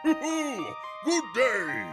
Good day!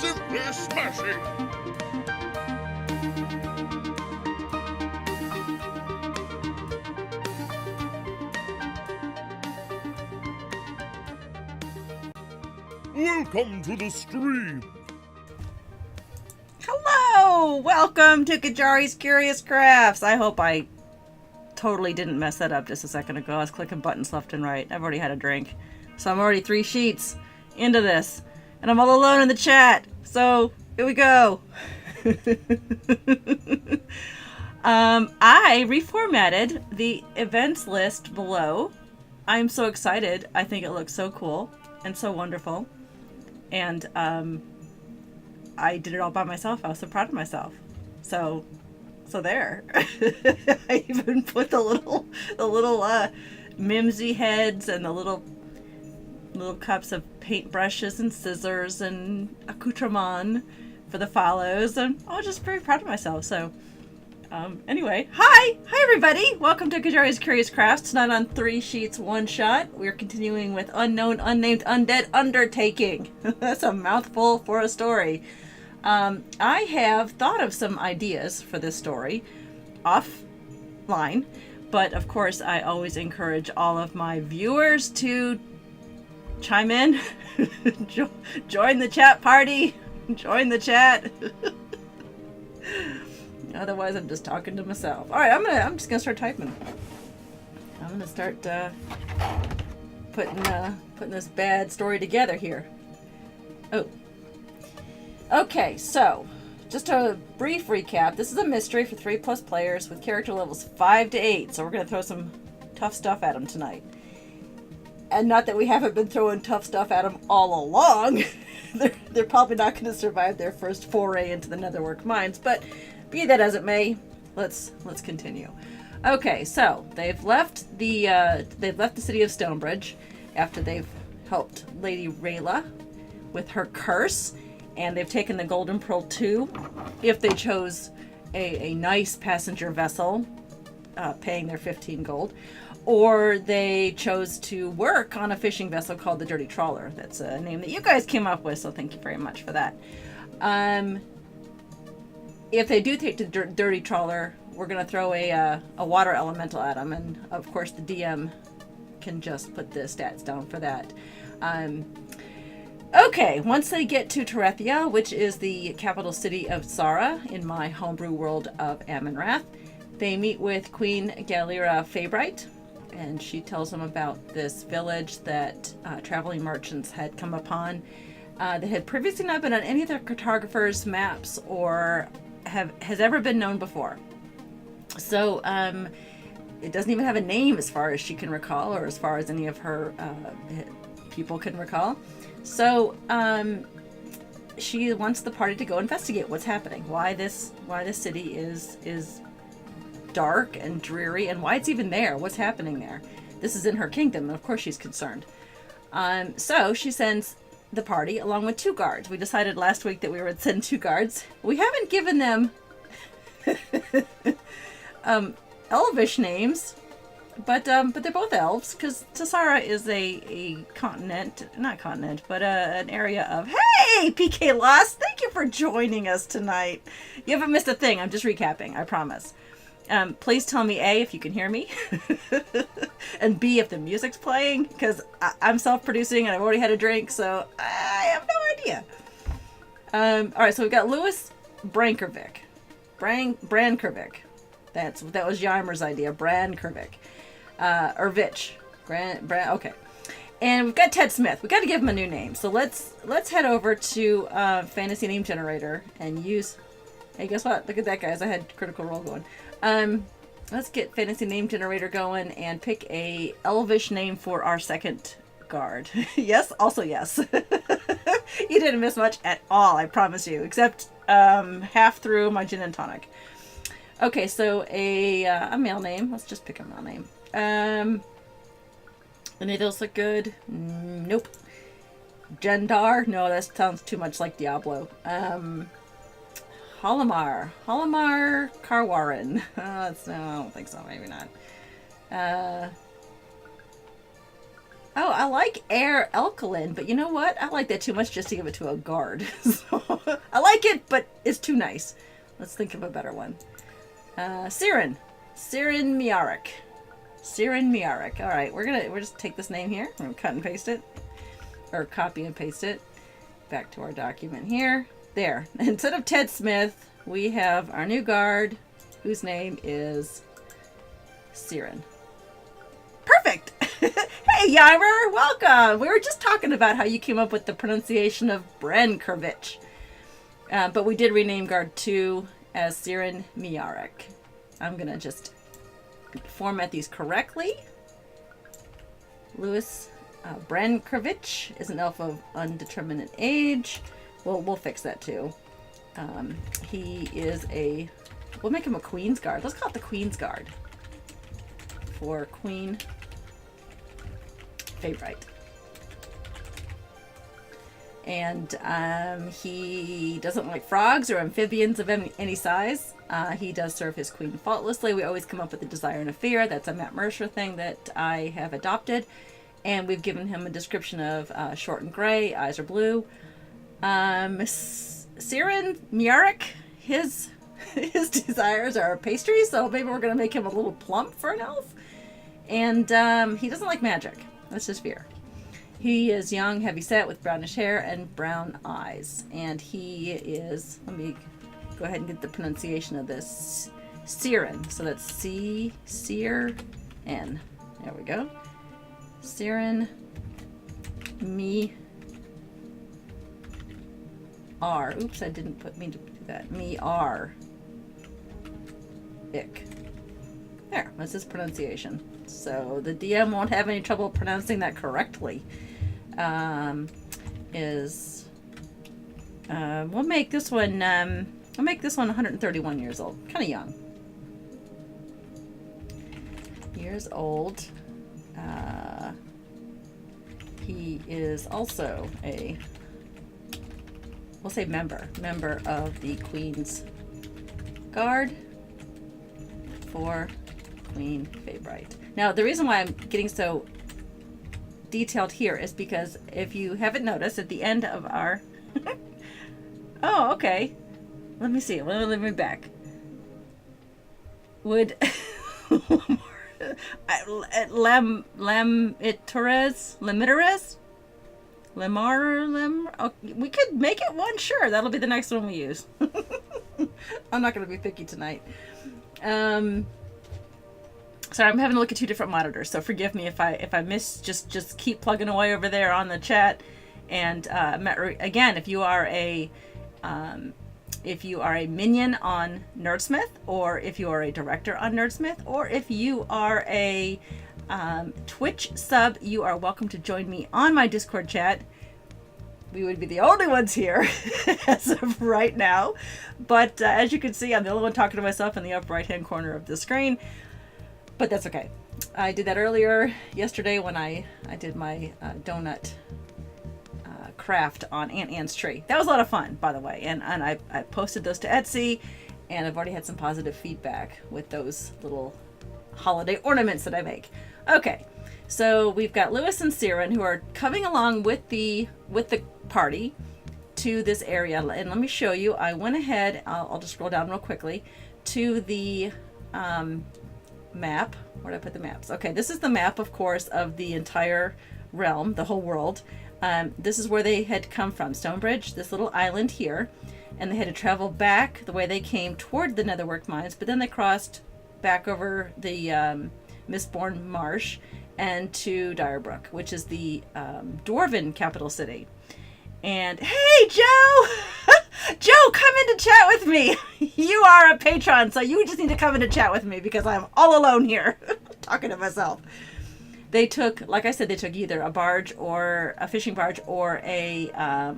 Simply smashing! Welcome to the stream! Hello! Welcome to Qyjari's Curious Crafts! I hope I totally didn't mess that up just a second ago. I was clicking buttons left and right. I've already had a drink. So I'm already 3 sheets into this. And I'm all alone in the chat. So, here we go. I reformatted the events list below. I'm so excited. I think it looks so cool and so wonderful. And I did it all by myself. I was so proud of myself. So there. I even put the little mimsy heads and the little cups of paintbrushes and scissors and accoutrement for the follows, and I was just very proud of myself. So anyway, hi everybody, welcome to Qyjari's Curious Crafts. Tonight on 3 sheets 1 shot, we're continuing with Unknown, Unnamed, Undead, Undertaking. That's a mouthful for a story. I have thought of some ideas for this story offline, but of course I always encourage all of my viewers to chime in, join the chat party, join the chat. Otherwise, I'm just talking to myself. All right, I'm just gonna start typing. I'm gonna start putting this bad story together here. Oh, okay. So, just a brief recap. This is a mystery for 3+ players with character levels 5 to 8. So we're gonna throw some tough stuff at them tonight. And not that we haven't been throwing tough stuff at them all along. They're probably not going to survive their first foray into the Netherwork mines, but be that as it may, let's continue. Okay, so they've left the city of Stonebridge after they've helped Lady Rayla with her curse, and they've taken the Golden Pearl too, if they chose a nice passenger vessel, paying their 15 gold. Or they chose to work on a fishing vessel called the Dirty Trawler. That's a name that you guys came up with, so thank you very much for that. If they do take the Dirty Trawler, we're going to throw a water elemental at them, and of course the DM can just put the stats down for that. Okay, once they get to Terethia, which is the capital city of Zara in my homebrew world of Amonrath, they meet with Queen Galera Faybright, and she tells them about this village that traveling merchants had come upon that had previously not been on any of their cartographers' maps or has ever been known before. So it doesn't even have a name as far as she can recall, or as far as any of her people can recall. So she wants the party to go investigate what's happening, why this city is dark and dreary, and why it's even there. What's happening there? This is in her kingdom, and of course she's concerned. So she sends the party along with 2 guards. We decided last week that we would send 2 guards. We haven't given them elvish names, but they're both elves, because Tassara is a continent, not continent, but an area of... Hey, PK Lost! Thank you for joining us tonight. You haven't missed a thing. I'm just recapping, I promise. Please tell me A, if you can hear me, and B, if the music's playing, because I'm self-producing and I've already had a drink, so I have no idea. Alright, so we've got Lewis Brankervik. Brankervik. That was Yarmer's idea, Brankervik. Or Vich. Okay. And we've got Ted Smith. We've got to give him a new name. So let's head over to Fantasy Name Generator and use Hey, guess what? Look at that, guys. I had Critical Role going. Let's get fantasy name generator going and pick a elvish name for our second guard. Yes, also yes. You didn't miss much at all, I promise you, except half through my gin and tonic. Okay, so a male name. Let's just pick a male name. Any of those look good? Nope. Gendar? No, that sounds too much like Diablo. Halimar Karwarin. I don't think so. Maybe not. Oh, I like Air Elkalin, but you know what? I like that too much just to give it to a guard. So, I like it, but it's too nice. Let's think of a better one. Siren Miarek. Siren Miarek. All right, we're just take this name here. We're gonna cut and paste it, or copy and paste it back to our document here. There. Instead of Ted Smith, we have our new guard, whose name is Siren. Perfect. Hey, Ymer, welcome. We were just talking about how you came up with the pronunciation of Brenkervich, but we did rename guard 2 as Siren Miarek. I'm gonna just format these correctly. Louis Brankovich is an elf of undeterminate age. We'll fix that too. He is we'll make him a Queen's Guard. Let's call it the Queen's Guard for Queen Favorite. And he doesn't like frogs or amphibians of any size. He does serve his queen faultlessly. We always come up with a desire and a fear. That's a Matt Mercer thing that I have adopted. And we've given him a description of short and gray, eyes are blue. Siren Miarek, his desires are pastries, so maybe we're going to make him a little plump for an elf. And he doesn't like magic. That's his fear. He is young, heavy-set, with brownish hair and brown eyes. And he is, let me go ahead and get the pronunciation of this, Siren. So that's C-Seer-N. There we go. Siren R. Oops, I didn't mean to do that. R. Ick. There, that's his pronunciation. So the DM won't have any trouble pronouncing that correctly. We'll make this one. I'll make this one 131 years old. Kind of young. Years old. He is also we'll say member of the Queen's Guard for Queen Favorite. Now, the reason why I'm getting so detailed here is because if you haven't noticed, at the end of our oh, okay. Let me see. Let me back. Would we could make it one, sure. That'll be the next one we use. I'm not going to be picky tonight. Sorry, I'm having to look at two different monitors, so forgive me if I miss. Just keep plugging away over there on the chat. And again, if you are a minion on Nerdsmith, or if you are a director on Nerdsmith, or if you are a Twitch sub, you are welcome to join me on my Discord chat. We would be the only ones here as of right now. But as you can see, I'm the only one talking to myself in the upper right-hand corner of the screen. But that's okay. I did that earlier yesterday when I did my donut craft on Aunt Anne's tree. That was a lot of fun, by the way. And I posted those to Etsy, and I've already had some positive feedback with those little holiday ornaments that I make. Okay, so we've got Lewis and Siren who are coming along with the party to this area. And let me show you. I went ahead, I'll just scroll down real quickly to the map. Where did I put the maps? Okay, this is the map, of course, of the entire realm, the whole world. This is where they had come from, Stonebridge, this little island here, and they had to travel back the way they came toward the Netherwork mines, but then they crossed back over the Mistborn Marsh and to Direbrook, which is the Dwarven capital city. And hey, Joe! Joe, come in to chat with me. You are a patron, so you just need to come in to chat with me because I'm all alone here talking to myself. They took, like I said, they took either a barge or a fishing barge or a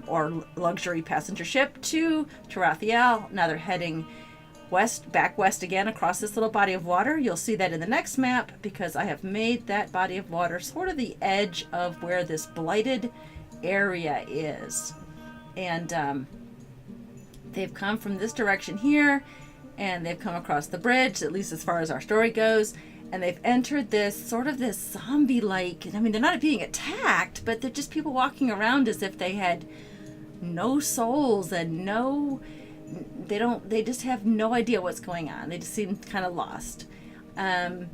or luxury passenger ship to Tarathiel. Now they're heading west, back west again across this little body of water. You'll see that in the next map because I have made that body of water sort of the edge of where this blighted area is. And they've come from this direction here, and they've come across the bridge, at least as far as our story goes. And they've entered this sort of this zombie-like, I mean, they're not being attacked, but they're just people walking around as if they had no souls and they just have no idea what's going on. They just seem kind of lost. And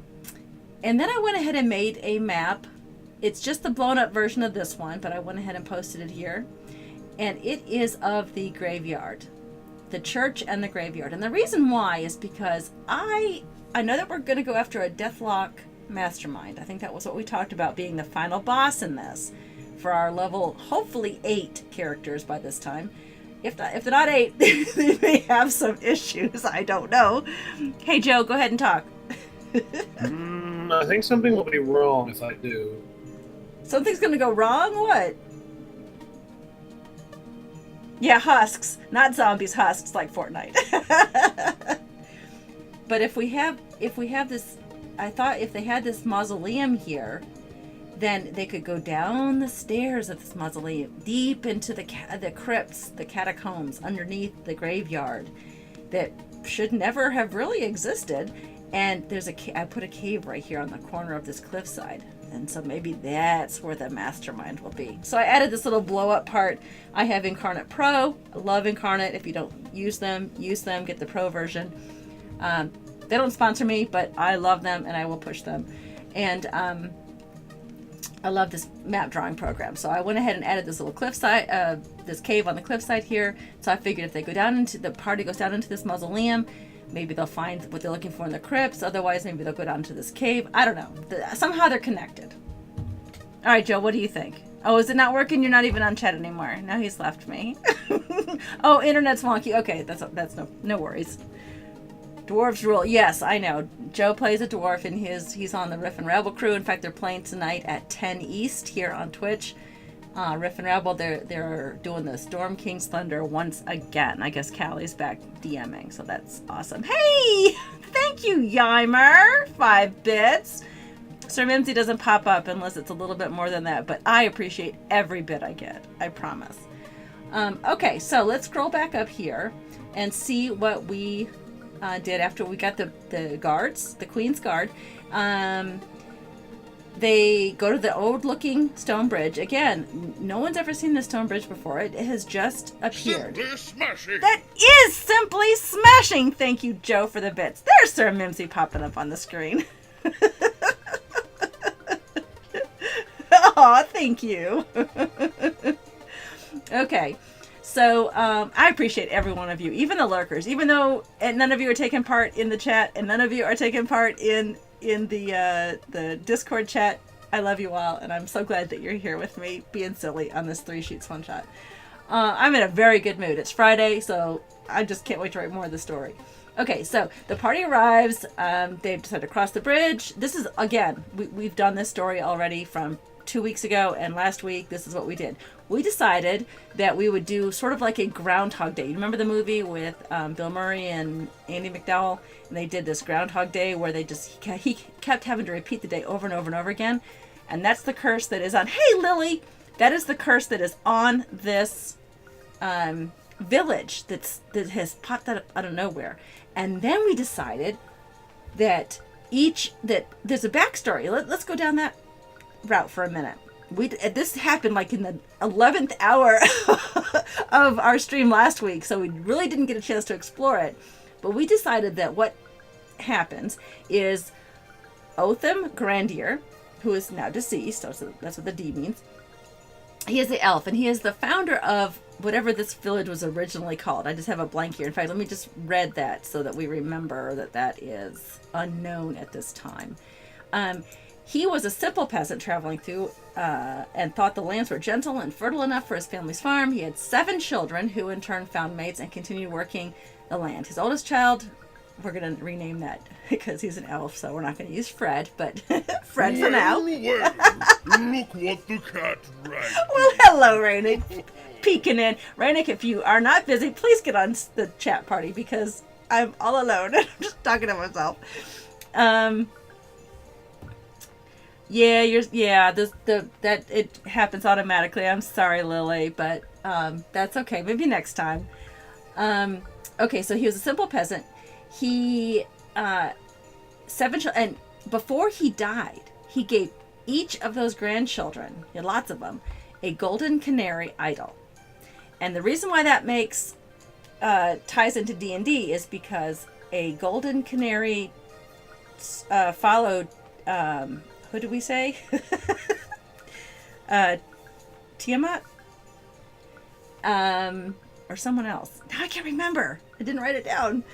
then I went ahead and made a map. It's just the blown up version of this one, but I went ahead and posted it here. And it is of the graveyard, the church and the graveyard. And the reason why is because I know that we're going to go after a Deathlock mastermind. I think that was what we talked about being the final boss in this for our level, hopefully 8 characters by this time. If they're not 8, they may have some issues. I don't know. Hey, Joe, go ahead and talk. I think something will be wrong if I do. Something's going to go wrong? What? Yeah, husks. Not zombies, husks like Fortnite. But if we have this, I thought if they had this mausoleum here, then they could go down the stairs of this mausoleum, deep into the crypts, the catacombs, underneath the graveyard that should never have really existed. And there's I put a cave right here on the corner of this cliffside. And so maybe that's where the mastermind will be. So I added this little blow up part. I have Incarnate Pro. I love Incarnate. If you don't use them, get the Pro version. They don't sponsor me, but I love them and I will push them. And I love this map drawing program. So I went ahead and added this little cliffside, this cave on the cliffside here. So I figured if they go down into the party goes down into this mausoleum, maybe they'll find what they're looking for in the crypts. Otherwise, maybe they'll go down to this cave. I don't know. Somehow they're connected. All right, Joe, what do you think? Oh, is it not working? You're not even on chat anymore. Now he's left me. Oh, internet's wonky. Okay, that's no worries. Dwarves rule. Yes, I know. Joe plays a dwarf, and he's on the Riff and Rebel crew. In fact, they're playing tonight at 10 East here on Twitch. Riff and Rebel, they're doing the Storm King's Thunder once again. I guess Callie's back DMing, so that's awesome. Hey! Thank you, Yimer! 5 bits. Sir Mimsy doesn't pop up unless it's a little bit more than that, but I appreciate every bit I get. I promise. Okay, so let's scroll back up here and see what we did after we got the guards, the Queen's Guard. They go to the old-looking stone bridge. Again, no one's ever seen this stone bridge before. It has just appeared. Simply smashing. That is simply smashing! Thank you, Joe, for the bits. There's Sir Mimsy popping up on the screen. Aw, thank you. Okay. So, I appreciate every one of you, even the lurkers, even though none of you are taking part in the chat and none of you are taking part in the Discord chat. I love you all, and I'm so glad that you're here with me being silly on this 3 Sheets one shot. I'm in a very good mood. It's Friday, so I just can't wait to write more of the story. Okay, so the party arrives. They've decided to cross the bridge. This is, again, we've done this story already from 2 weeks ago, and last week this is what we did. We decided that we would do sort of like a Groundhog Day. You remember the movie with Bill Murray and Andy McDowell? And they did this Groundhog Day where he kept having to repeat the day over and over and over again. And that's the curse that is on, hey Lily! That is the curse that is on this village that has popped up out of nowhere. And then we decided that there's a backstory. Let's go down that route for a minute. This happened like in the 11th hour of our stream last week, so we really didn't get a chance to explore it. But we decided that what happens is Otham Grandier, who is now deceased, so that's what the D means. He is the elf, and he is the founder of whatever this village was originally called. I just have a blank here. In fact, let me just read that so that we remember that is unknown at this time. He was a simple peasant traveling through and thought the lands were gentle and fertile enough for his family's farm. He had 7 children who in turn found mates and continued working the land. His oldest child, we're going to rename that because he's an elf, so we're not going to use Fred, but Fred for now. Well, look what the cat dragged. Well, hello, Rainick. Peeking in. Rainick, if you are not busy, please get on the chat party because I'm all alone. I'm just talking to myself. That it happens automatically. I'm sorry, Lily, but that's okay. Maybe next time. Okay, so he was a simple peasant. He 7 children, and before he died, he gave each of those grandchildren, he had lots of them, a golden canary idol. And the reason why that makes ties into D&D is because a golden canary followed who do we say? Tiamat? Or someone else. Now I can't remember. I didn't write it down.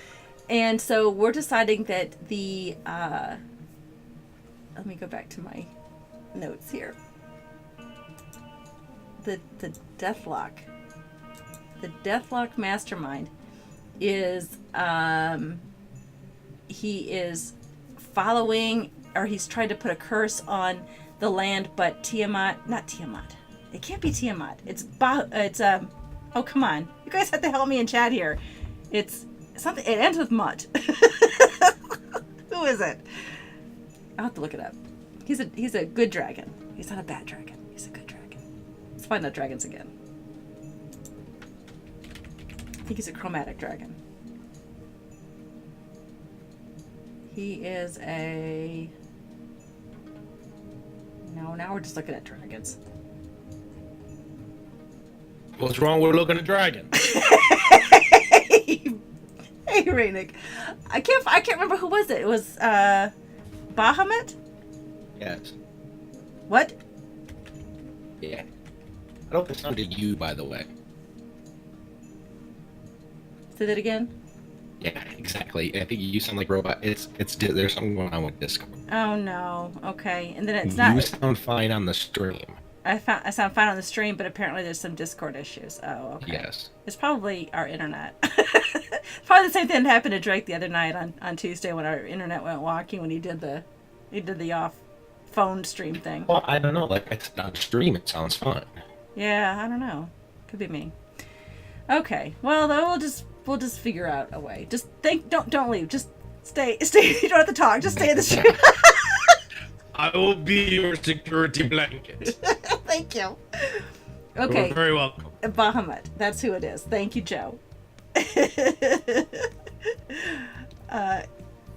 And so we're deciding that the let me go back to my notes here. The Deathlock. The Deathlock mastermind is he is following, or he's trying to put a curse on the land, but not Tiamat. It can't be Tiamat. Oh, come on. You guys have to help me in chat here. It's something, it ends with Mutt. Who is it? I'll have to look it up. He's a good dragon. He's not a bad dragon. He's a good dragon. Let's find out dragons again. I think he's a chromatic dragon. He is a... No, now we're just looking at dragons. What's wrong with looking at dragons? Hey, Rainick. I can't remember who was it. It was Bahamut? Yes. What? Yeah. I don't listen to you, by the way. Say that again? Yeah, exactly. I think you sound like robot. It's there's something going on with Discord. Oh no. Okay. And then it's You not. sound fine on the stream. I sound fine on the stream, but apparently there's some Discord issues. Oh, okay. Yes. It's probably our internet. Probably the same thing that happened to Drake the other night on Tuesday when our internet went wonky when he did the off phone stream thing. Well, I don't know. Like I said, on stream, it sounds fine. Yeah, I don't know. Could be me. Okay. Well, though we'll just figure out a way. Just don't leave. Just stay. You don't have to talk. Just stay in the stream. I will be your security blanket. Thank you. Okay. You're very welcome. Bahamut. That's who it is. Thank you, Joe.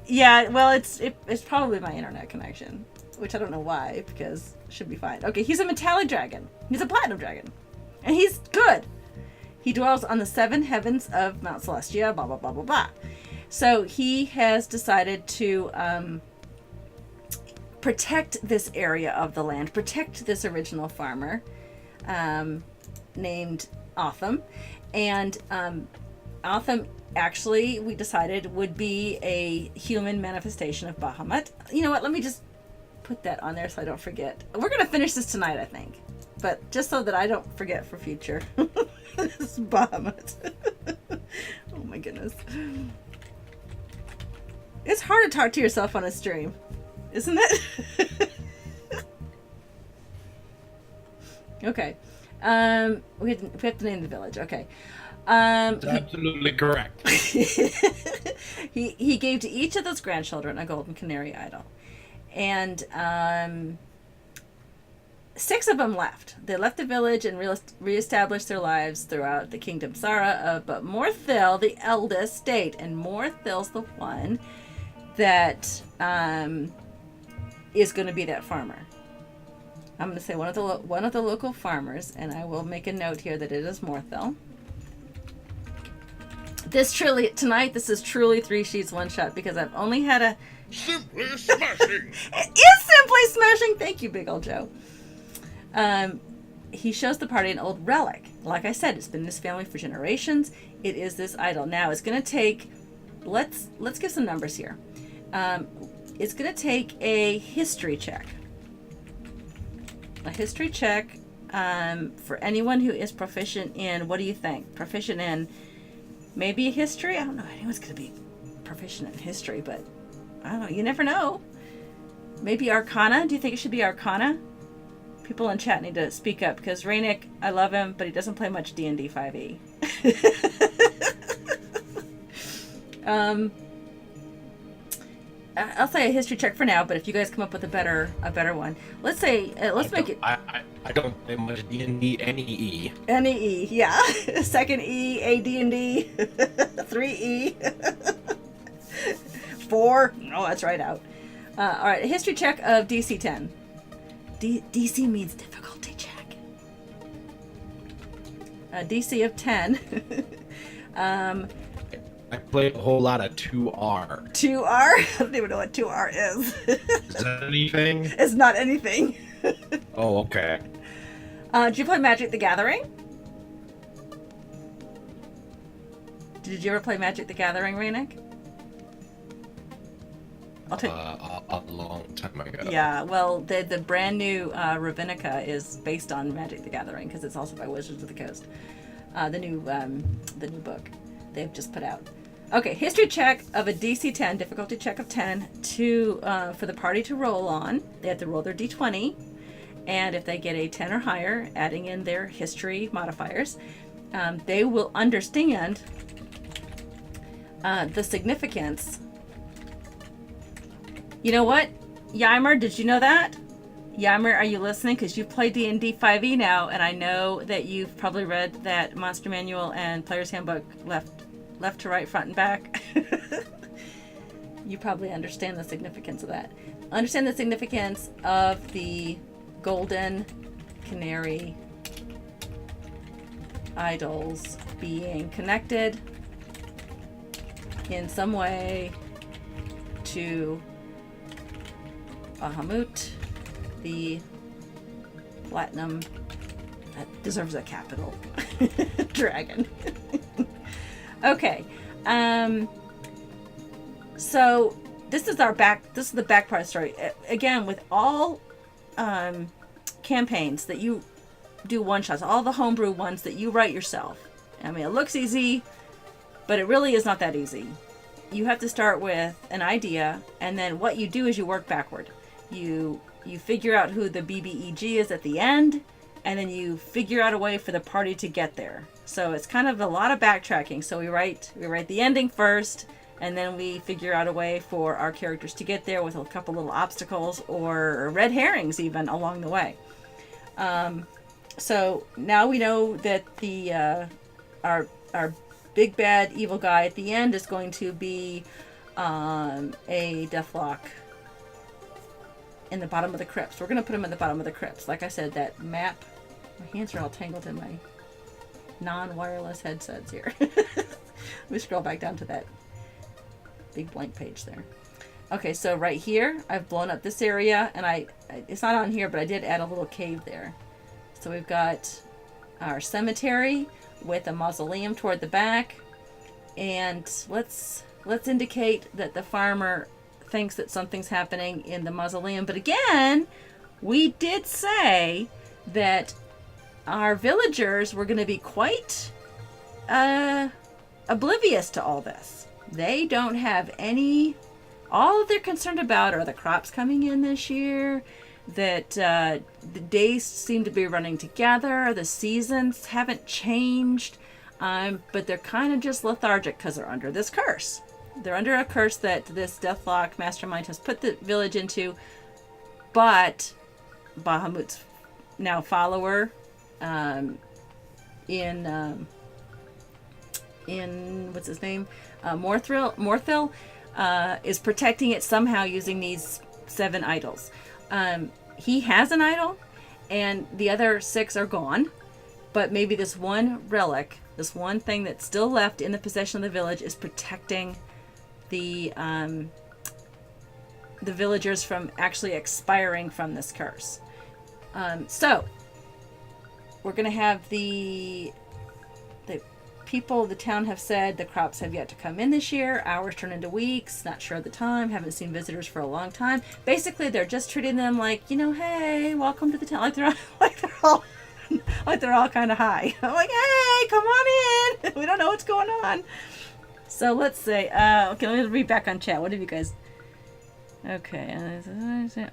Yeah, well, it's probably my internet connection, which I don't know why, because it should be fine. Okay, he's a metallic dragon. He's a platinum dragon. And he's good. He dwells on the 7 heavens of Mount Celestia, blah, blah, blah, blah, blah. So he has decided to protect this area of the land, protect this original farmer named Otham. And Otham, actually, we decided, would be a human manifestation of Bahamut. You know what? Let me just put that on there so I don't forget. We're going to finish this tonight, I think. But just so that I don't forget for future. This is Bahamut. Oh my goodness. It's hard to talk to yourself on a stream, isn't it? Okay. We have to name the village. Okay. That's absolutely correct. He gave to each of those grandchildren a golden canary idol. And 6 of them left. They left the village and reestablished their lives throughout the kingdom Sara. But Morthil, the eldest, stayed. And Morthil's the one that is going to be that farmer. I'm going to say one of the local farmers, and I will make a note here that it is Morthil. This is truly 3 sheets 1 shot because I've only had a... Simply smashing! It is simply smashing! Thank you, Big Ol' Joe. He shows the party an old relic. Like I said, it's been in his family for generations. It is this idol. Now, it's going to take... Let's give some numbers here. It's going to take a history check A history check for anyone who is proficient in, what do you think? Proficient in maybe history? I don't know. Anyone's going to be proficient in history, but I don't know. You never know. Maybe Arcana? Do you think it should be Arcana? People in chat need to speak up because Rainick, I love him, but he doesn't play much D&D 5e. I'll say a history check for now, but if you guys come up with a better one, let's say let's make it. I don't play much D&D, NEE. NEE, yeah. Second E, AD&D, 3E, 4. No, that's right out. All right, a history check of DC 10. DC means difficulty check. DC of 10. I play a whole lot of 2R. 2R? I don't even know what 2R is. Is that anything? It's not anything. Oh, okay. Did you play Magic the Gathering? Did you ever play Magic the Gathering, Rainick? I'll take. A long time ago. Yeah, well, the brand new Ravenica is based on Magic the Gathering because it's also by Wizards of the Coast. The new book they've just put out. Okay, history check of a DC 10, difficulty check of 10 for the party to roll on. They have to roll their D20, and if they get a 10 or higher, adding in their history modifiers, they will understand the significance. You know what? Ymir, did you know that? Ymir, are you listening? Because you play D&D 5e now, and I know that you've probably read that Monster Manual and Player's Handbook left to right, front and back. You probably understand the significance of that. Understand the significance of the golden canary idols being connected in some way to Bahamut, the platinum, that deserves a capital, dragon. Okay, so this is the back part of the story. Again, with all campaigns that you do one-shots, all the homebrew ones that you write yourself. I mean, it looks easy, but it really is not that easy. You have to start with an idea, and then what you do is you work backward. You figure out who the BBEG is at the end, and then you figure out a way for the party to get there. So it's kind of a lot of backtracking. So we write the ending first, and then we figure out a way for our characters to get there with a couple little obstacles or red herrings even along the way. So now we know that the our big bad evil guy at the end is going to be a Deathlock in the bottom of the crypts. We're going to put him in the bottom of the crypts. Like I said, that map, my hands are all tangled in my non-wireless headsets here. Let me scroll back down to that big blank page there. Okay, so right here, I've blown up this area, and it's not on here, but I did add a little cave there. So we've got our cemetery with a mausoleum toward the back, and let's indicate that the farmer thinks that something's happening in the mausoleum. But again, we did say that our villagers were going to be quite oblivious to all this. They don't have all that they're concerned about are the crops coming in this year, that the days seem to be running together, the seasons haven't changed, but they're kind of just lethargic because they're under this curse. They're under a curse that this Deathlock mastermind has put the village into, but Bahamut's now follower in what's his name, Morthil is protecting it somehow using these 7 idols. He has an idol, and the other 6 are gone, but maybe this one relic, this one thing that's still left in the possession of the village, is protecting the villagers from actually expiring from this curse. So we're gonna have the people of the town have said the crops have yet to come in this year. Hours turn into weeks. Not sure of the time. Haven't seen visitors for a long time. Basically, they're just treating them like, hey, welcome to the town. Like they're all kind of high. I'm like, hey, come on in. We don't know what's going on. So let's say, okay, let me read back on chat. What have you guys? Okay.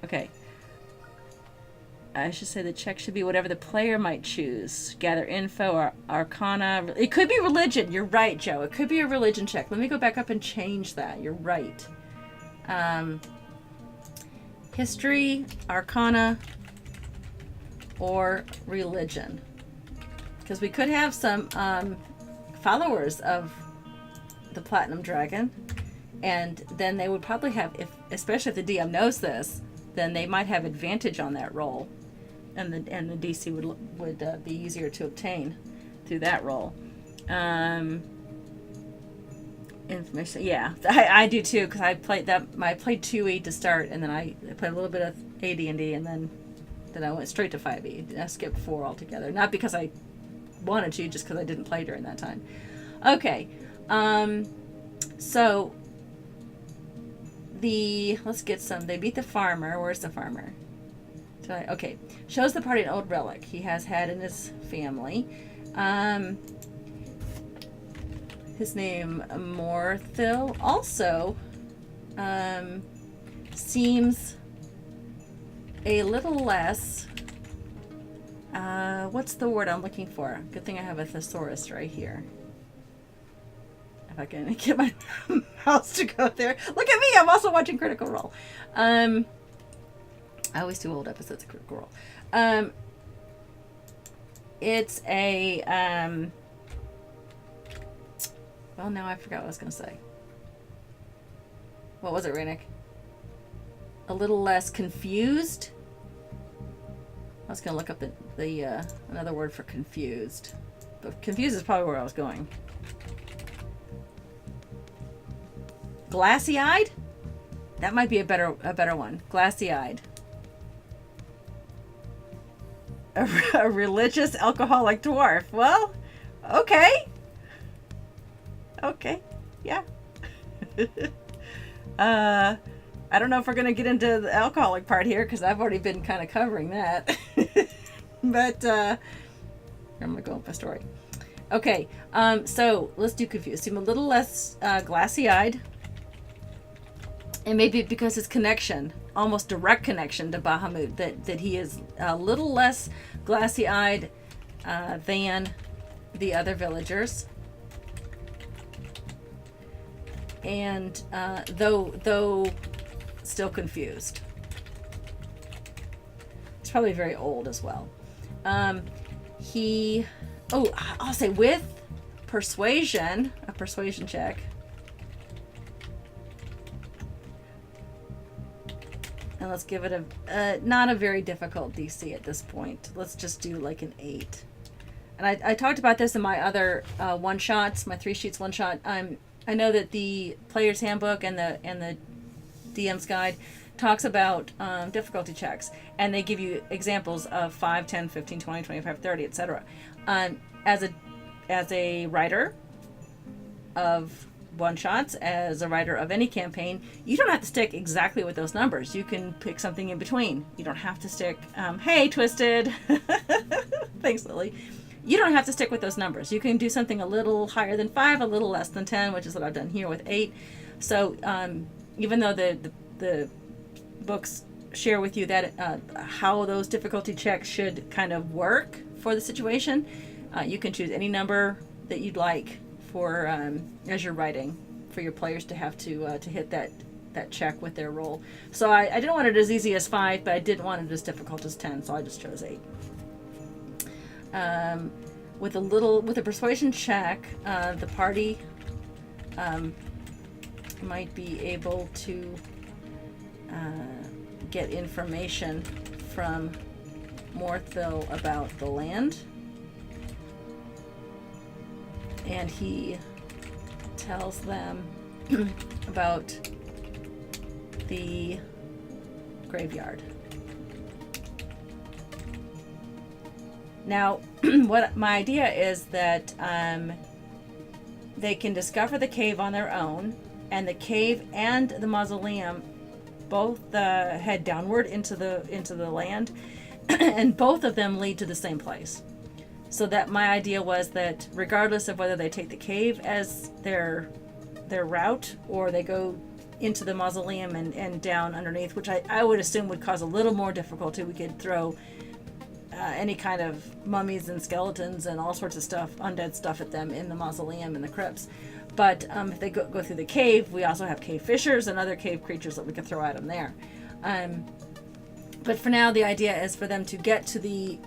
Okay. I should say the check should be whatever the player might choose. Gather info or arcana. It could be religion. You're right, Joe. It could be a religion check. Let me go back up and change that. You're right. History, arcana, or religion. Because we could have some followers of the Platinum Dragon. And then they would probably have, especially if the DM knows this, then they might have advantage on that roll. And the DC would be easier to obtain through that roll. Information, yeah, I do too, because I played 2E to start, and then I played a little bit of AD&D, and then I went straight to 5E. I skipped 4 altogether, not because I wanted to, just because I didn't play during that time. Okay, so let's get some. They beat the farmer. Where's the farmer? Okay. Shows the party an old relic he has had in his family. His name, Morthil, also seems a little less... what's the word I'm looking for? Good thing I have a thesaurus right here. If I can get my mouse to go there. Look at me! I'm also watching Critical Role. I always do old episodes of Critical Role. It's a... well, now I forgot what I was going to say. What was it, Ranick? A little less confused? I was going to look up the another word for confused. But confused is probably where I was going. Glassy-eyed? That might be a better one. Glassy-eyed. A religious alcoholic dwarf. Well, okay. Okay. Yeah. I don't know if we're going to get into the alcoholic part here, because I've already been kind of covering that. But I'm going to go with my story. Okay. So let's do confused. Seem a little less glassy-eyed. And maybe because his connection, almost direct connection to Bahamut, that he is a little less glassy-eyed than the other villagers. And though still confused. He's probably very old as well. I'll say with persuasion, a persuasion check. And let's give it not a very difficult DC at this point. Let's just do like an 8. And I talked about this in my other one-shots, my 3 sheets one-shot. I know that the Player's Handbook and the DM's Guide talks about difficulty checks. And they give you examples of 5, 10, 15, 20, 25, 30, etc. As a writer of one-shots, as a writer of any campaign, you don't have to stick exactly with those numbers. You can pick something in between. You don't have to stick, hey, Twisted. Thanks, Lily. You don't have to stick with those numbers. You can do something a little higher than 5, a little less than 10, which is what I've done here with 8. So even though the books share with you that how those difficulty checks should kind of work for the situation, you can choose any number that you'd like for as you're writing, for your players to have to hit that check with their roll. So I didn't want it as easy as 5, but I didn't want it as difficult as 10, so I just chose 8. With a persuasion check, the party might be able to get information from Morthil about the land. And he tells them about the graveyard. Now, what my idea is that they can discover the cave on their own, and the cave and the mausoleum both head downward into the land, and both of them lead to the same place. So that my idea was that regardless of whether they take the cave as their route or they go into the mausoleum and down underneath, which I would assume would cause a little more difficulty. We could throw any kind of mummies and skeletons and all sorts of stuff, undead stuff at them in the mausoleum and the crypts. But if they go through the cave, we also have cave fishers and other cave creatures that we could throw at them there. But for now, the idea is for them to get to the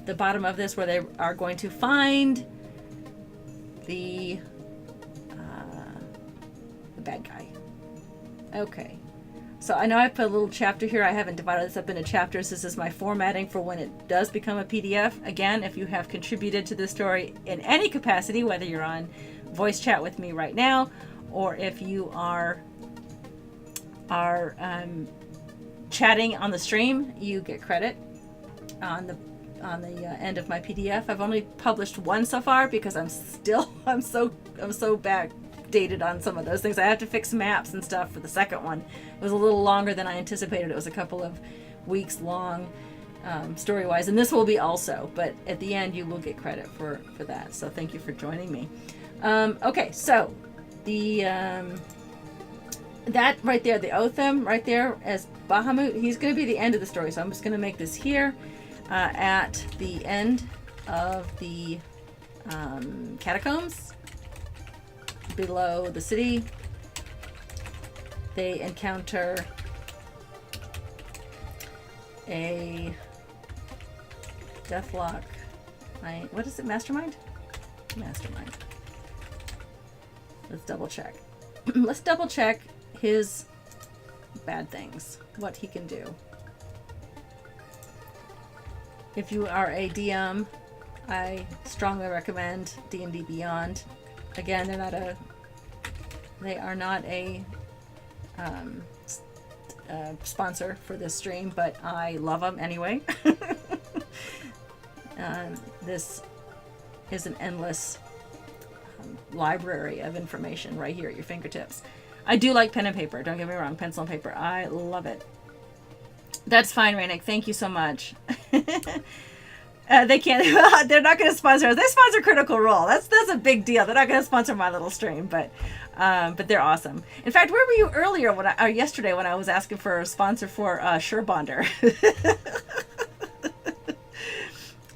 the bottom of this, where they are going to find the bad guy. Okay. So I know I put a little chapter here. I haven't divided this up into chapters. This is my formatting for when it does become a PDF. Again, if you have contributed to this story in any capacity, whether you're on voice chat with me right now, or if you are chatting on the stream, you get credit on the end of my PDF. I've only published one so far because I'm so backdated on some of those things. I have to fix maps and stuff for the second one. It was a little longer than I anticipated. It was a couple of weeks long, story wise, and this will be also, but at the end you will get credit for that. So thank you for joining me. Okay, so the that right there, the Otham right there as Bahamut, he's going to be the end of the story. So I'm just going to make this here at the end of the catacombs below the city. They encounter a deathlock. What is it? Mastermind? Mastermind. Let's double check. Let's double check his bad things, what he can do. If you are a DM, I strongly recommend D&D Beyond. Again, they are not a sponsor for this stream, but I love them anyway. This is an endless library of information right here at your fingertips. I do like pen and paper, don't get me wrong, pencil and paper, I love it. That's fine, Rainik, thank you so much. They can't, they're not going to sponsor us. They sponsor Critical Role. That's a big deal. They're not going to sponsor my little stream, but they're awesome. In fact, where were you earlier yesterday when I was asking for a sponsor for Surebonder?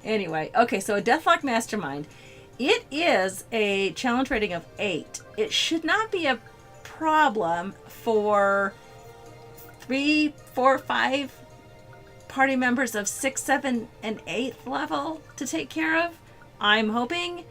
Anyway, okay, so a Deathlock Mastermind. It is a challenge rating of 8. It should not be a problem for 3, 4, 5 party members of 6, 7, and 8th level to take care of. I'm hoping,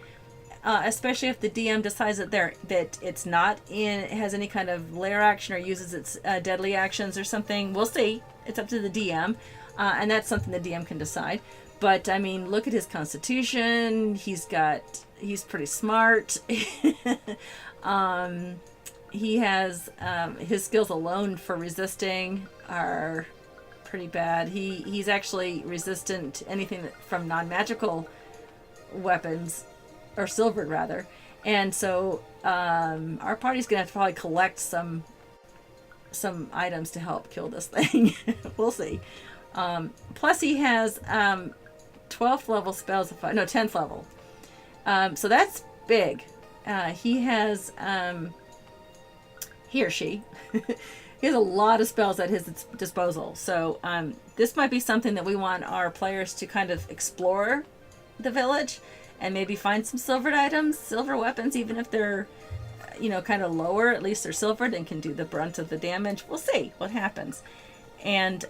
especially if the DM decides that it's not it has any kind of lair action or uses its deadly actions or something. We'll see. It's up to the DM, and that's something the DM can decide. But I mean, look at his constitution. He's pretty smart. He has his skills alone for resisting are pretty bad. He's actually resistant to anything from non-magical weapons, or silvered rather. And so our party's gonna have to probably collect some items to help kill this thing. We'll see. Plus he has 12th level spells, 10th level. So that's big. He has, he or she, he has a lot of spells at his disposal. So this might be something that we want our players to kind of explore the village and maybe find some silvered items, silver weapons, even if they're, kind of lower. At least they're silvered and can do the brunt of the damage. We'll see what happens. And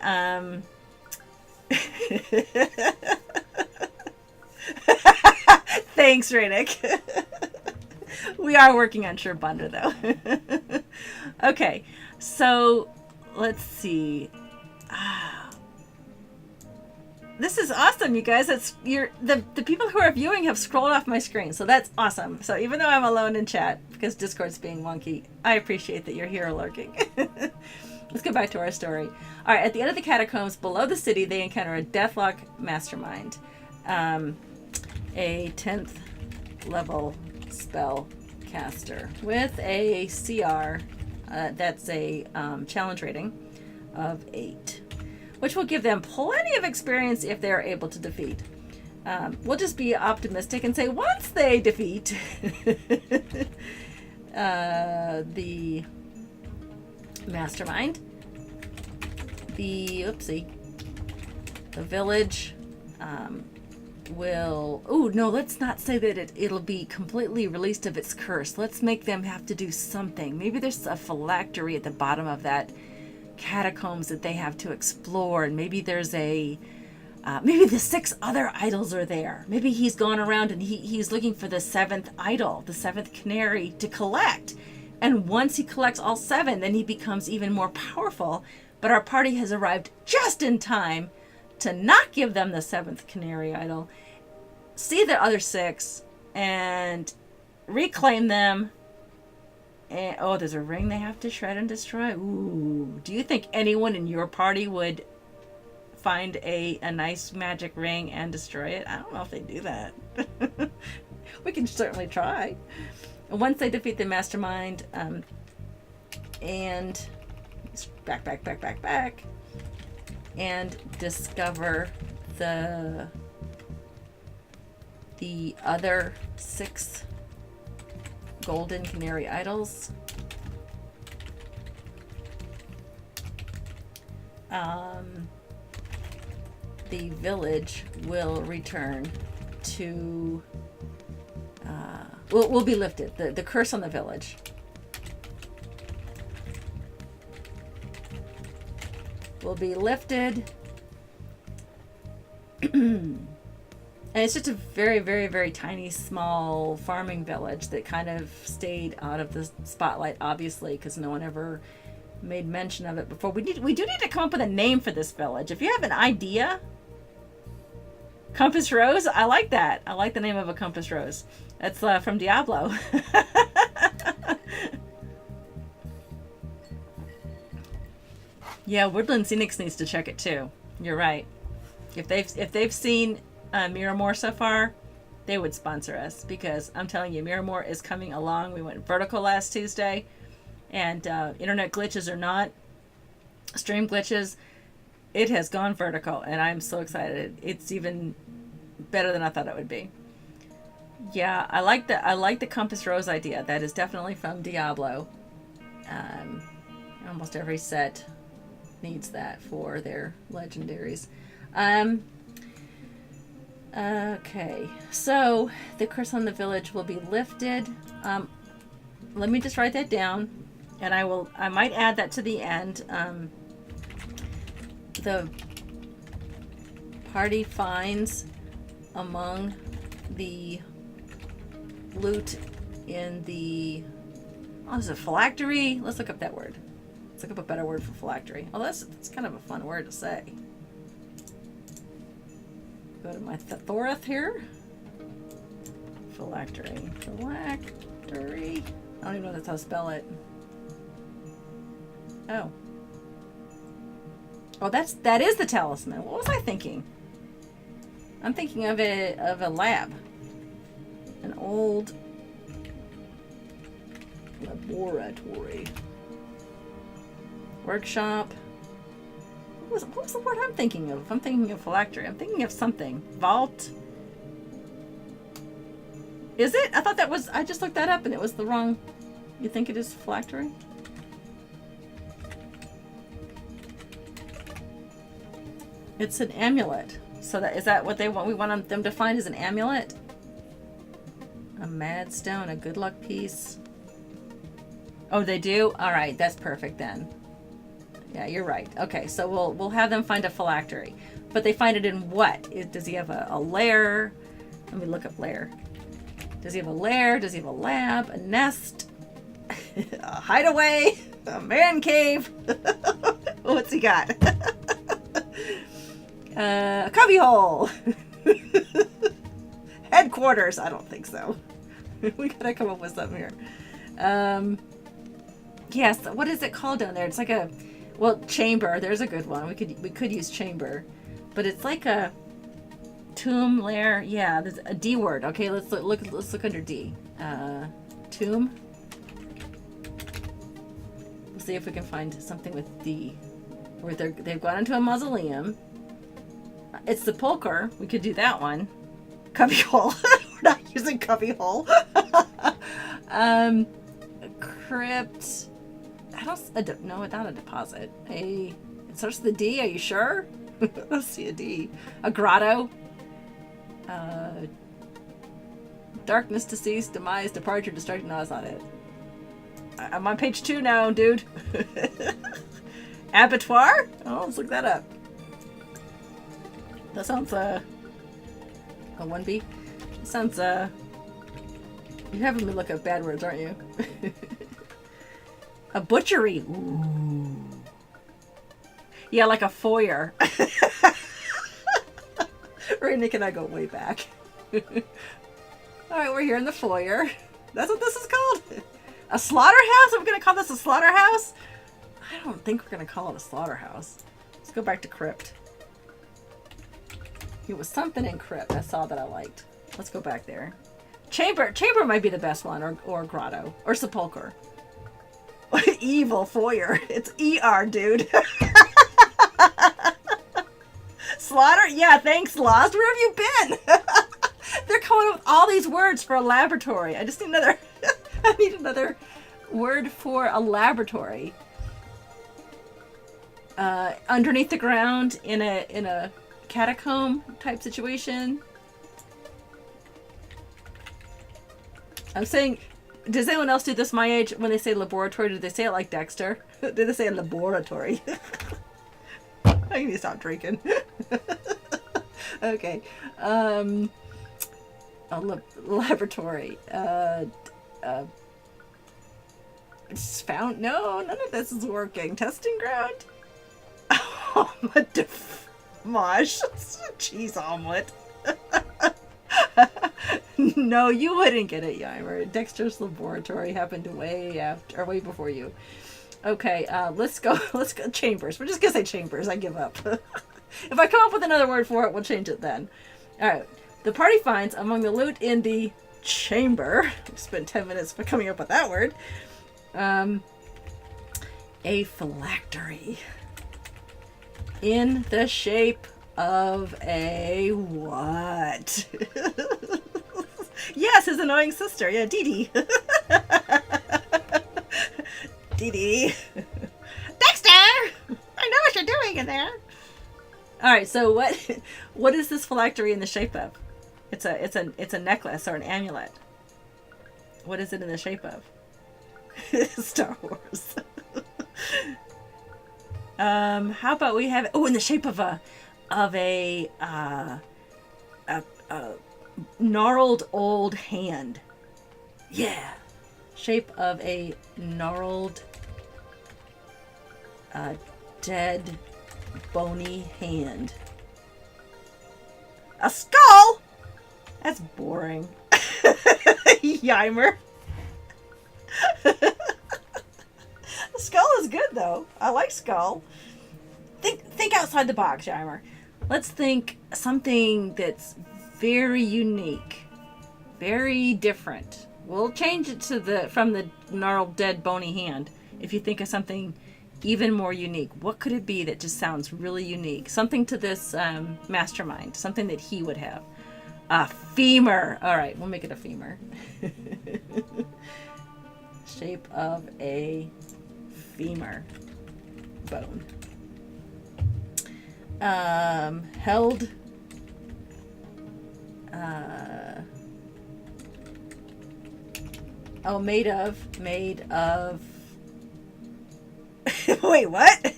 thanks, Rainik. We are working on Surebonder though. Okay, so let's see. This is awesome, you guys. The people who are viewing have scrolled off my screen, so that's awesome. So even though I'm alone in chat because Discord's being wonky, I appreciate that you're here lurking. Let's get back to our story. All right, at the end of the catacombs below the city, they encounter a Deathlock Mastermind, a 10th level spell caster with a CR. That's a challenge rating of 8, which will give them plenty of experience if they're able to defeat. We'll just be optimistic and say once they defeat the mastermind, the village will... Oh, no, let's not say that it'll be completely released of its curse. Let's make them have to do something. Maybe there's a phylactery at the bottom of that catacombs that they have to explore, and maybe there's a... maybe the 6 other idols are there. Maybe he's gone around and he's looking for the 7th idol, the 7th canary to collect. And once he collects all 7, then he becomes even more powerful. But our party has arrived just in time to not give them the 7th canary idol, see the other 6, and reclaim them. And oh, there's a ring they have to shred and destroy. Ooh, do you think anyone in your party would find a nice magic ring and destroy it? I don't know if they do that. We can certainly try. Once they defeat the mastermind, and back, and discover the other 6 golden canary idols, the village will return to will be lifted. The curse on the village will be lifted. And it's just a very, very, very tiny, small farming village that kind of stayed out of the spotlight, obviously, because no one ever made mention of it before. We do need to come up with a name for this village. If you have an idea, Compass Rose, I like that. I like the name of a Compass Rose. That's from Diablo. Yeah, Woodland Scenics needs to check it too. You're right. If they've seen Miramore so far, they would sponsor us, because I'm telling you, Miramore is coming along. We went vertical last Tuesday, and internet glitches or not, stream glitches, it has gone vertical, and I'm so excited. It's even better than I thought it would be. Yeah, I like the Compass Rose idea. That is definitely from Diablo. Almost every set needs that for their legendaries. Okay, so the curse on the village will be lifted. Let me just write that down, and I might add that to the end. The party finds among the loot in the... Oh, there's a phylactery. Let's look up that word. Let's look up a better word for phylactery. Oh, that's kind of a fun word to say. Go to my thesaurus here. Phylactery. Phylactery. I don't even know that's how to spell it. Oh. Oh, that is the talisman. What was I thinking? I'm thinking of a lab. An old laboratory. Workshop. What was the word I'm thinking of? If I'm thinking of phylactery, I'm thinking of something. Vault. Is it? I thought that was... I just looked that up and it was the wrong... You think it is phylactery? It's an amulet. So is that what they want? We want them to find as an amulet? A mad stone, a good luck piece. Oh, they do? Alright, that's perfect then. Yeah, you're right. Okay, so we'll have them find a phylactery. But they find it in what? Does he have a lair? Let me look up lair. Does he have a lair? Does he have a lab? A nest? A hideaway? A man cave? What's he got? A cubby hole. Headquarters. I don't think so. We gotta come up with something here. Yes, what is it called down there? It's like a... Well, chamber. There's a good one. We could use chamber. But it's like a tomb lair. Yeah, there's a D word. Okay, let's look under D. tomb. We'll see if we can find something with D. Where they've gone into a mausoleum. It's the Pulcher. We could do that one. Cubbyhole. We're not using cubbyhole. Crypt. No, not a deposit. It starts with a D. Are you sure? Let's see a D. A grotto. Darkness, deceased, demise, departure, destruction. No, that's not it. I'm on page 2 now, dude. Abattoir? Oh, let's look that up. That sounds, a 1B? That sounds, You're having me look up bad words, aren't you? A butchery. Ooh. Yeah, like a foyer. Right, Nick and I go way back. Alright, we're here in the foyer. That's what this is called? A slaughterhouse? Are we going to call this a slaughterhouse? I don't think we're going to call it a slaughterhouse. Let's go back to crypt. It was something in crypt I saw that I liked. Let's go back there. Chamber might be the best one, or grotto, or sepulcher. Evil foyer. It's ER, dude. Slaughter? Yeah, thanks, Lost. Where have you been? They're coming up with all these words for a laboratory. I just need another. I need another word for a laboratory. Underneath the ground in a catacomb type situation. I'm saying, does anyone else do this my age? When they say laboratory, do they say it like Dexter? Do they say laboratory? I need to stop drinking. Okay. A laboratory. Found? No, none of this is working. Testing ground? Oh, mosh. Cheese omelet. No, you wouldn't get it, Ymir. Dexter's laboratory happened way before you. Okay, let's go chambers. We're just gonna say chambers. I give up. If I come up with another word for it, we'll change it then. Alright. The party finds among the loot in the chamber. We spent 10 minutes coming up with that word. A phylactery. In the shape of a what? Yes, his annoying sister. Yeah, Dee Dee. Dee Dee. Dexter! I know what you're doing in there. Alright, so what is this phylactery in the shape of? It's a necklace or an amulet. What is it in the shape of? Star Wars. How about we have it? Oh, in the shape of a gnarled old hand. Yeah. Shape of a gnarled dead bony hand. A skull? That's boring. Ymir. Skull is good though. I like skull. Think outside the box, Ymir. Let's think something that's very unique, very different. We'll change it to from the gnarled dead bony hand. If you think of something even more unique, what could it be that just sounds really unique? Something to this mastermind, something that he would have. A femur. All right, we'll make it a femur. Shape of a femur bone. Held. Made of. Wait, what?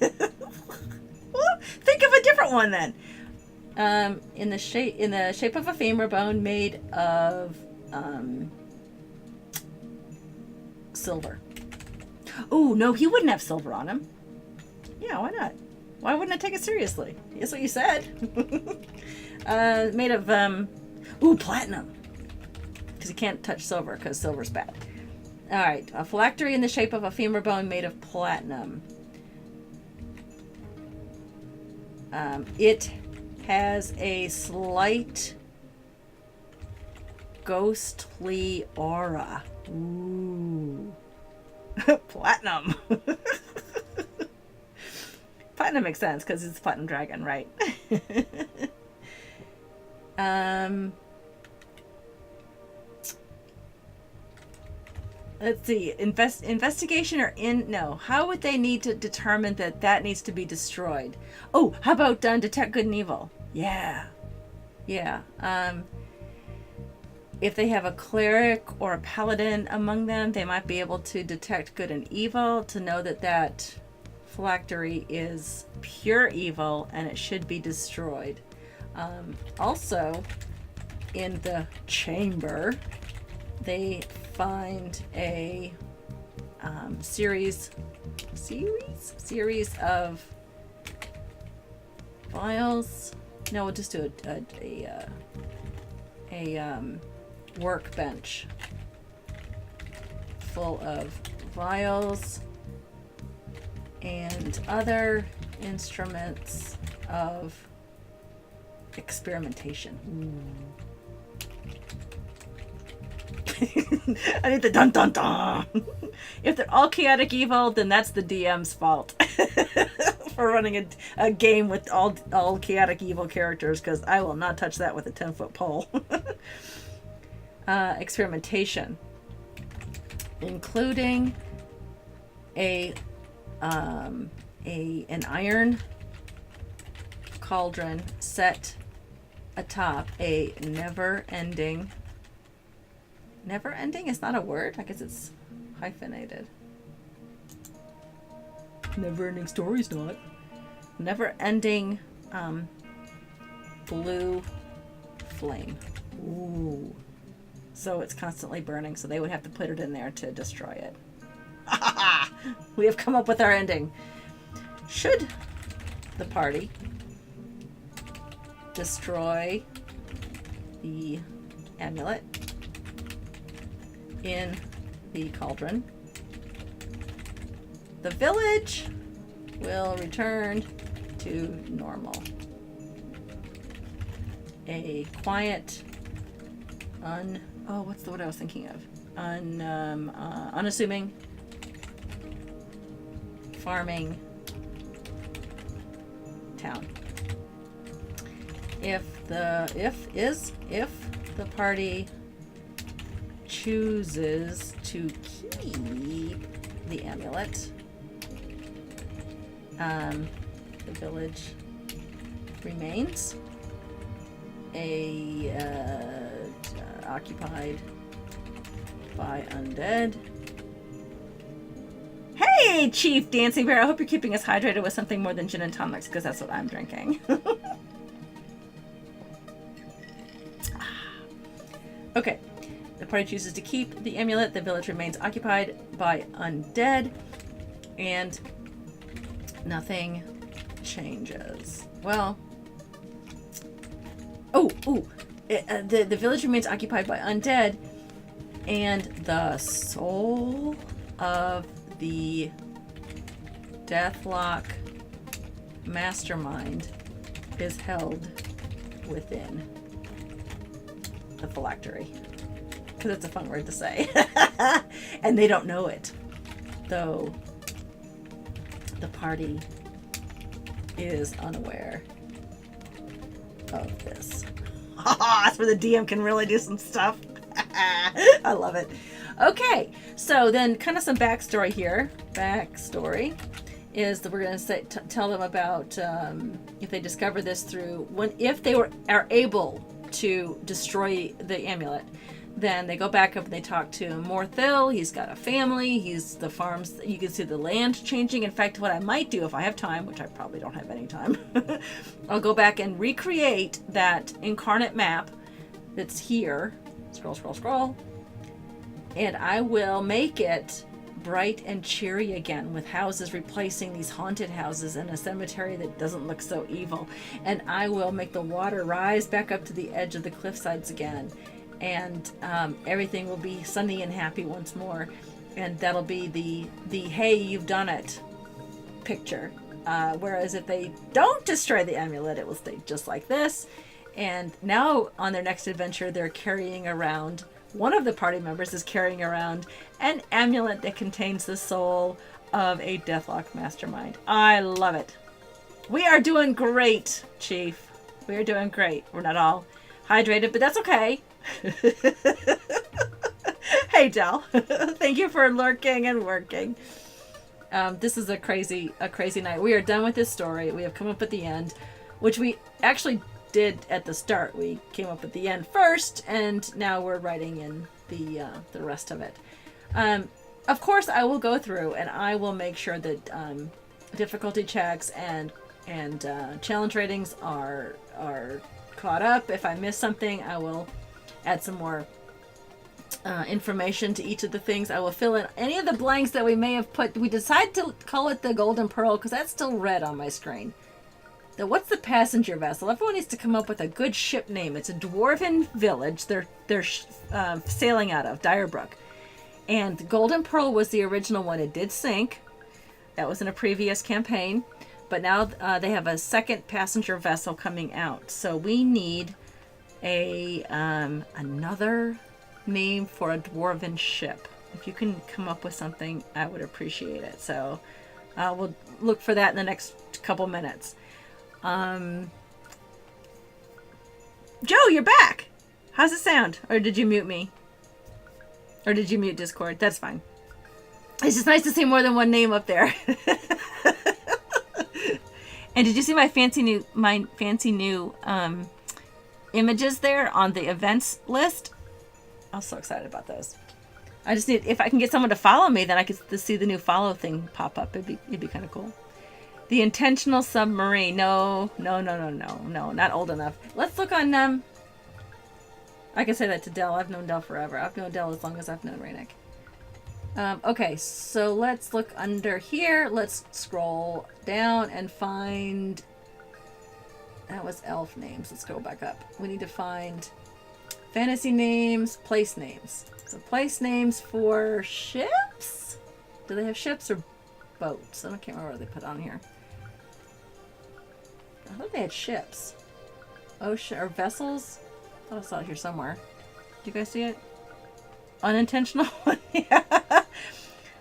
Well, think of a different one then. In the shape of a femur bone made of silver. Oh no, he wouldn't have silver on him. Yeah, why not? Why wouldn't I take it seriously? That's what you said. Made of platinum. Because you can't touch silver because silver's bad. All right, a phylactery in the shape of a femur bone made of platinum. It has a slight ghostly aura. Ooh. Platinum. Platinum makes sense because it's a platinum dragon, right? Let's see. Investigation or no. How would they need to determine that needs to be destroyed? Oh, how about detect good and evil? Yeah. If they have a cleric or a paladin among them, they might be able to detect good and evil to know that phylactery is pure evil and it should be destroyed. Also, in the chamber, they find a series of vials. No, we'll just do a workbench full of vials and other instruments of experimentation. I need the dun dun dun. If they're all chaotic evil, then that's the DM's fault for running a game with all chaotic evil characters, because I will not touch that with a 10-foot pole. Experimentation, including an iron cauldron set atop a never-ending is not a word. I guess it's hyphenated. Never-ending story's not. Never-ending blue flame. Ooh. So it's constantly burning, so they would have to put it in there to destroy it. We have come up with our ending. Should the party destroy the amulet in the cauldron, the village will return to normal. A quiet, what's the word I was thinking of? Unassuming farming town. If the party chooses to keep the amulet, the village remains occupied by undead. Hey, Chief Dancing Bear, I hope you're keeping us hydrated with something more than gin and tonics, because that's what I'm drinking. Okay. The party chooses to keep the amulet. The village remains occupied by undead. And nothing changes. Well. The village remains occupied by undead. And the soul of the Deathlock mastermind is held within the phylactery. Because it's a fun word to say. And they don't know it. Though the party is unaware of this. That's where the DM can really do some stuff. I love it. Okay, so then kind of some backstory here. Backstory is that we're going to tell them about if they discover this if they are able to destroy the amulet, then they go back up and they talk to Morthil. He's got a family. The farms. You can see the land changing. In fact, what I might do if I have time, which I probably don't have any time, I'll go back and recreate that incarnate map that's here. Scroll. And I will make it bright and cheery again, with houses replacing these haunted houses and a cemetery that doesn't look so evil. And I will make the water rise back up to the edge of the cliffsides again. And everything will be sunny and happy once more. And that'll be the hey, you've done it picture. Whereas if they don't destroy the amulet, it will stay just like this. And now on their next adventure, they're carrying around, one of the party members is carrying around an amulet that contains the soul of a Deathlock mastermind. I love it. We are doing great, Chief. We are doing great. We're not all hydrated, but that's okay. Hey, Del. Thank you for lurking and working. This is a crazy night. We are done with this story. We have come up at the end, which we actually did at the start. We came up at the end first, and now we're writing in the rest of it. Of course, I will go through and I will make sure that difficulty checks and challenge ratings are caught up. If I miss something, I will add some more information to each of the things. I will fill in any of the blanks that we may have put. We decided to call it the Golden Pearl because that's still red on my screen. What's the passenger vessel? Everyone needs to come up with a good ship name. It's a dwarven village. They're sailing out of Direbrook, and the Golden Pearl was the original one. It did sink. That was in a previous campaign, but now they have a second passenger vessel coming out. So we need a another name for a dwarven ship. If you can come up with something, I would appreciate it. So we'll look for that in the next couple minutes. Joe, you're back. How's it sound? Or did you mute me? Or did you mute Discord? That's fine. It's just nice to see more than one name up there. And did you see my fancy new images there on the events list? I'm so excited about those. I just need, if I can get someone to follow me, then I could see the new follow thing pop up. It'd be kind of cool. The intentional submarine. No, not old enough. Let's look on, I can say that to Del. I've known Del forever. I've known Del as long as I've known Rainik. Okay, so let's look under here. Let's scroll down and find, that was elf names. Let's go back up. We need to find fantasy names, place names. So place names for ships? Do they have ships or boats? I can't remember what they put on here. I thought they had ships. Ocean or vessels? I thought I saw it here somewhere. Do you guys see it? Unintentional one? Yeah.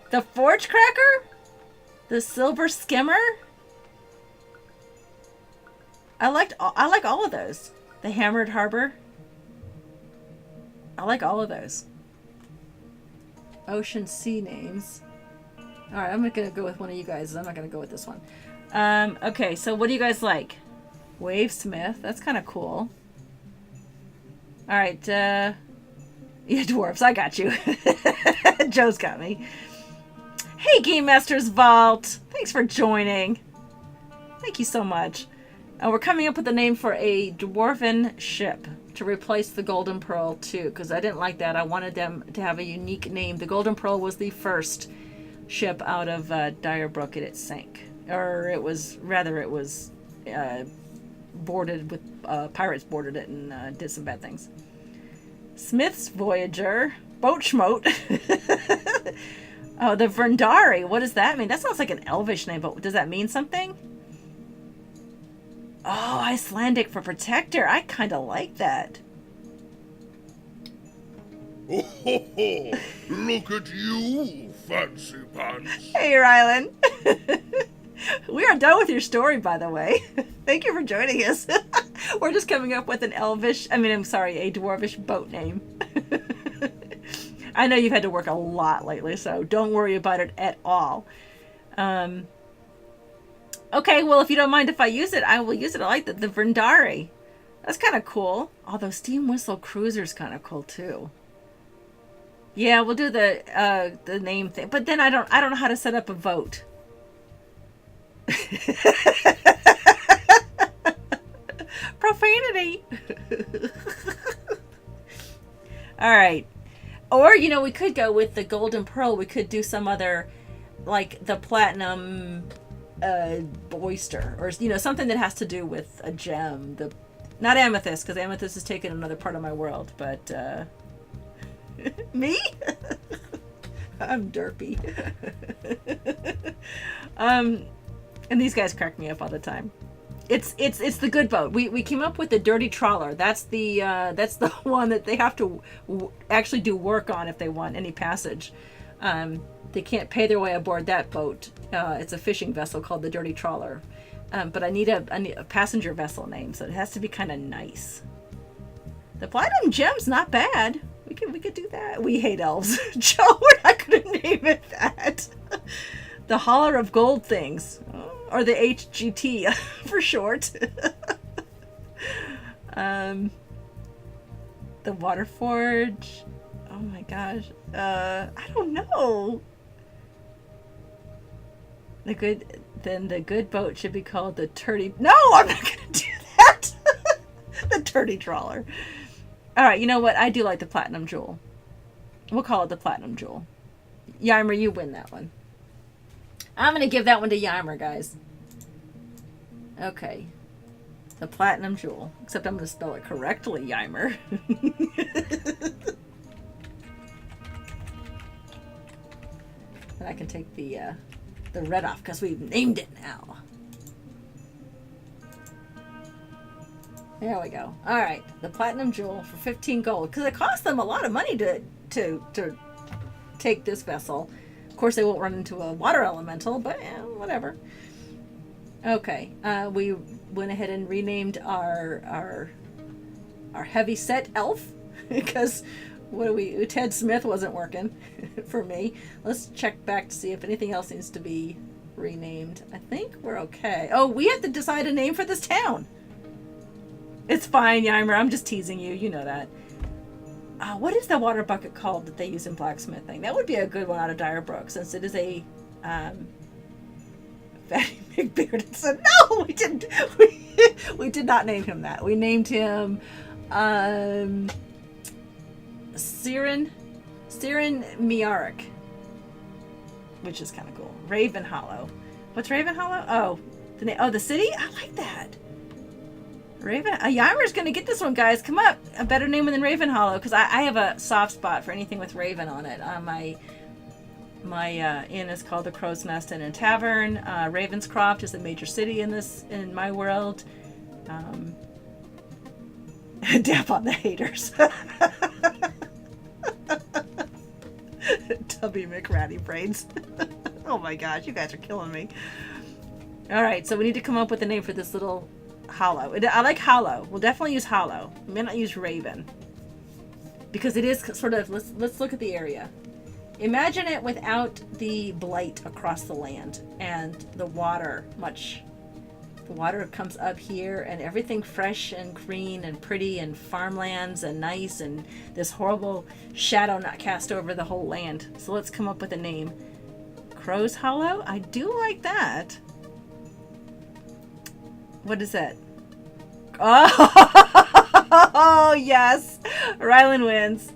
The Forge Cracker? The Silver Skimmer? I like all of those. The Hammered Harbor? I like all of those. Ocean sea names. Alright, I'm gonna go with one of you guys. I'm not gonna go with this one. Okay, so what do you guys like? Wavesmith. That's kind of cool. Alright, yeah, dwarves. I got you. Joe's got me. Hey, Game Master's Vault. Thanks for joining. Thank you so much. We're coming up with a name for a dwarven ship to replace the Golden Pearl too, because I didn't like that. I wanted them to have a unique name. The Golden Pearl was the first ship out of Direbrook, and it sank. Or it was boarded with pirates boarded it and did some bad things. Smith's Voyager, Boat Schmote. Oh, the Verndari. What does that mean? That sounds like an elvish name, but does that mean something? Oh, Icelandic for protector. I kind of like that. Oh, ho, ho. Look at you, fancy pants. Hey, Rylan. We are done with your story, by the way. Thank you for joining us. We're just coming up with a dwarvish boat name. I know you've had to work a lot lately, so don't worry about it at all. Okay, well, if you don't mind if I use it, I will use it. I like the Verndari. That's kind of cool. Although Steam Whistle Cruiser's kind of cool, too. Yeah, we'll do the name thing. But then I don't know how to set up a vote. Profanity. All right. Or, we could go with the Golden Pearl. We could do some other, like the Platinum Oyster, or something that has to do with a gem. Not Amethyst, because Amethyst has taken another part of my world, but me? I'm derpy. And these guys crack me up all the time. It's the good boat. We came up with the dirty trawler. That's the one that they have to actually do work on if they want any passage. They can't pay their way aboard that boat. It's a fishing vessel called the dirty trawler. But I need a passenger vessel name, so it has to be kind of nice. The platinum gem's not bad. We could do that. We hate elves. Joe, we're not gonna name it that. The holler of gold things. Or the HGT for short. The water forge. Oh my gosh. I don't know. The good boat should be called the Turdy. No, I'm not gonna do that. The Turdy trawler. All right, you know what? I do like the platinum jewel. We'll call it the platinum jewel. Ymir, you win that one. I'm going to give that one to Ymir, guys. Okay. The platinum jewel. Except I'm going to spell it correctly, Ymir. And I can take the red off because we've named it now. There we go. All right. The platinum jewel for 15 gold. Because it costs them a lot of money to take this vessel. Of course, they won't run into a water elemental, but whatever. Okay, we went ahead and renamed our heavy set elf because Ted Smith wasn't working for me. Let's check back to see if anything else needs to be renamed. I think we're okay. Oh, we have to decide a name for this town. It's fine, Ymir. I'm just teasing you. You know that. What is the water bucket called that they use in blacksmithing? That would be a good one out of Direbrook, since it is a fatty McBearded son. No, we didn't. We did not name him that. We named him Siren Miarik, which is kind of cool. Raven Hollow. What's Raven Hollow? Oh, the city. I like that. Raven, Ymir's gonna get this one, guys. Come up, a better name than Raven Hollow, because I have a soft spot for anything with Raven on it. My inn is called the Crow's Nest Inn and Tavern. Ravenscroft is a major city in my world. Dap on the haters. Tubby McRatty Brains. Oh my gosh, you guys are killing me. All right, so we need to come up with a name for this little hollow. I like hollow. We'll definitely use hollow. We may not use raven because it is sort of. Let's look at the area. Imagine it without the blight across the land and the water. The water comes up here and everything fresh and green and pretty and farmlands and nice and this horrible shadow not cast over the whole land. So let's come up with a name. Crow's Hollow. I do like that. What is that? Oh, yes. Rylan wins.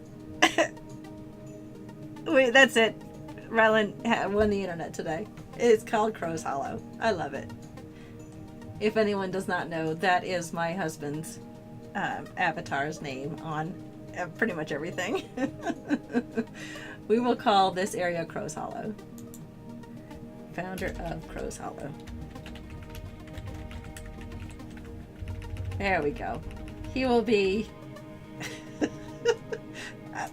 Wait, that's it. Rylan won the internet today. It's called Crow's Hollow. I love it. If anyone does not know, that is my husband's avatar's name on pretty much everything. We will call this area Crow's Hollow. Founder of Crow's Hollow. There we go. He will be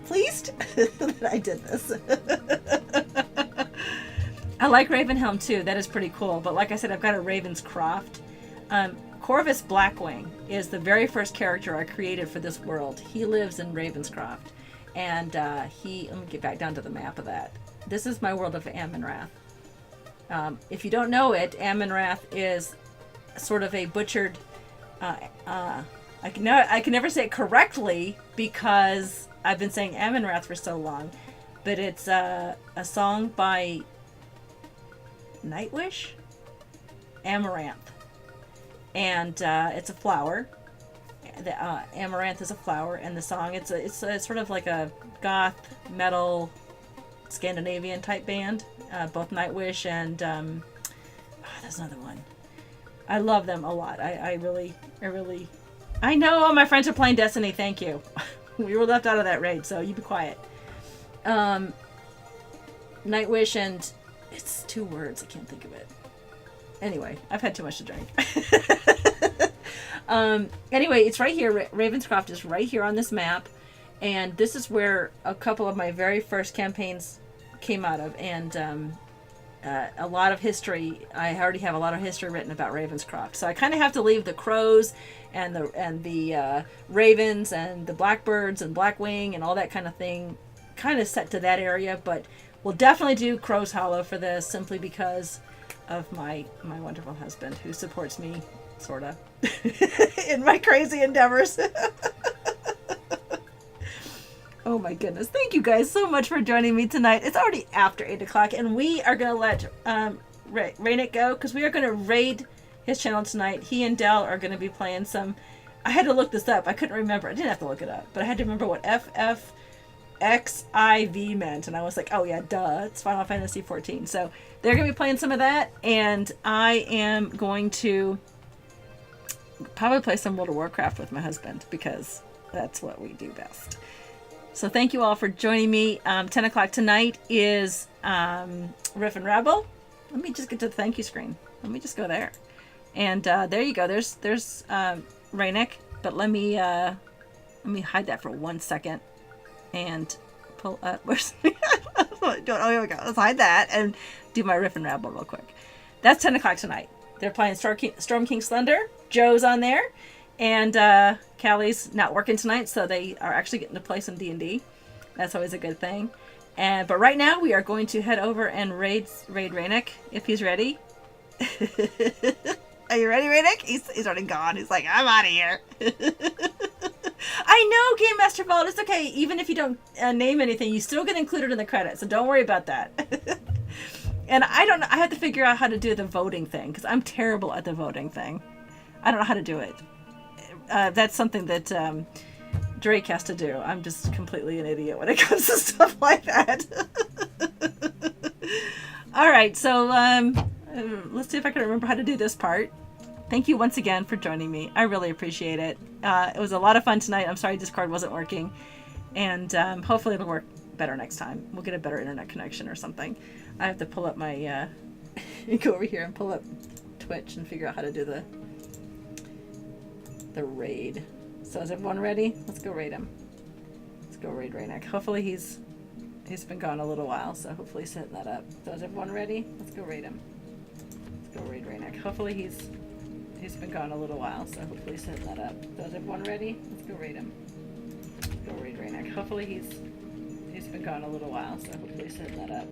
pleased that I did this. I like Ravenhelm too. That is pretty cool. But like I said, I've got a Ravenscroft. Corvus Blackwing is the very first character I created for this world. He lives in Ravenscroft. And let me get back down to the map of that. This is my world of Amon-Rath. If you don't know it, Amon-Rath is sort of a butchered... I can never say it correctly because I've been saying Amon-Rath for so long, but it's a song by Nightwish, Amaranth, and it's a flower. The Amaranth is a flower, and the song it's sort of like a goth metal Scandinavian type band. Both Nightwish and there's another one. I love them a lot. I really I know all my friends are playing Destiny. Thank you. We were left out of that raid, so you be quiet. Nightwish and it's 2 words. I can't think of it. Anyway, I've had too much to drink. Anyway, it's right here. Ravenscroft is right here on this map. And this is where a couple of my very first campaigns came out of. And a lot of history. I already have a lot of history written about Ravenscroft. So I kind of have to leave the crows and the ravens and the blackbirds and Blackwing and all that kind of thing kind of set to that area. But we'll definitely do Crow's Hollow for this simply because of my wonderful husband who supports me, sort of, in my crazy endeavors. Oh my goodness. Thank you guys so much for joining me tonight. It's already after 8 o'clock and we are going to let Raynick go because we are going to raid his channel tonight. He and Dell are going to be playing some... I had to look this up. I couldn't remember. I didn't have to look it up, but I had to remember what FFXIV meant. And I was like, oh yeah, duh. It's Final Fantasy 14. So they're going to be playing some of that. And I am going to probably play some World of Warcraft with my husband because that's what we do best. So thank you all for joining me. 10 o'clock tonight is Riff and Rabble. Let me just get to the thank you screen. Let me just go there. And there you go. There's Raynick. But let me hide that for 1 second and pull up. Where's oh, here we go. Let's hide that and do my Riff and Rabble real quick. That's 10 o'clock tonight. They're playing Storm King's Thunder. Joe's on there. And Callie's not working tonight, so they are actually getting to play some D&D. That's always a good thing. But right now, we are going to head over and raid Raynick, if he's ready. Are you ready, Raynick? He's already gone. He's like, I'm out of here. I know, Game Master Vault. It's okay. Even if you don't name anything, you still get included in the credits, so don't worry about that. And I don't know. I have to figure out how to do the voting thing, because I'm terrible at the voting thing. I don't know how to do it. That's something that Drake has to do. I'm just completely an idiot when it comes to stuff like that. All right, so let's see if I can remember how to do this part. Thank you once again for joining me. I really appreciate it. It was a lot of fun tonight. I'm sorry Discord wasn't working. And hopefully it'll work better next time. We'll get a better internet connection or something. I have to pull up my... go over here and pull up Twitch and figure out how to do the raid. So is everyone ready? Let's go raid him. Let's go raid Raynick. Hopefully he's been gone a little while, so hopefully he's setting that up. So is everyone ready? Let's go raid him. Let's go raid Raynick. Hopefully he's been gone a little while, so hopefully he's setting that up. So is everyone ready? Let's go raid him. Let's go raid Raynick. Hopefully he's been gone a little while, so hopefully he's setting that up.